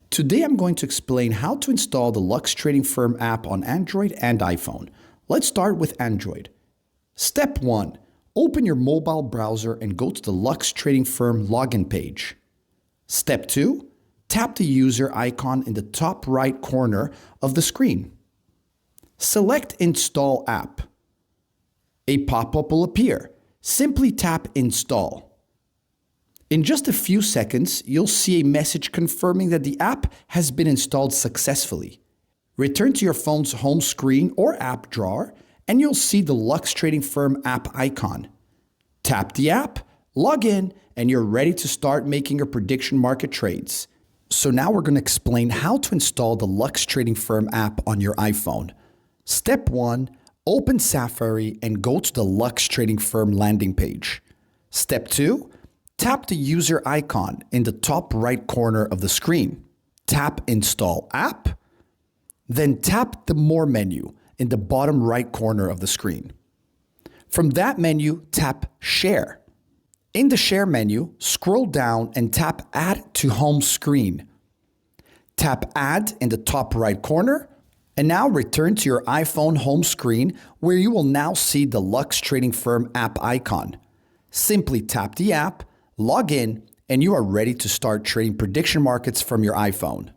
Today I'm going to explain how to install the Lux Trading Firm app on Android and iPhone. Let's start with Android. Step 1. Open your mobile browser and go to the Lux Trading Firm login page. Step 2. Tap the user icon in the top right corner of the screen. Select Install App. A pop-up will appear. Simply tap Install. In just a few seconds, you'll see a message confirming that the app has been installed successfully. Return to your phone's home screen or app drawer, and you'll see the Lux Trading Firm app icon. Tap the app, log in, and you're ready to start making your prediction market trades. So now we're going to explain how to install the Lux Trading Firm app on your iPhone. Step 1. Open Safari and go to the Lux Trading Firm landing page. Step 2. Tap the user icon in the top right corner of the screen. Tap Install App. Then tap the More menu in the bottom right corner of the screen. From that menu, tap Share. In the Share menu, scroll down and tap Add to Home Screen. Tap Add in the top right corner, and now return to your iPhone home screen where you will now see the Lux Trading Firm app icon. Simply tap the app, log in, and you are ready to start trading prediction markets from your iPhone.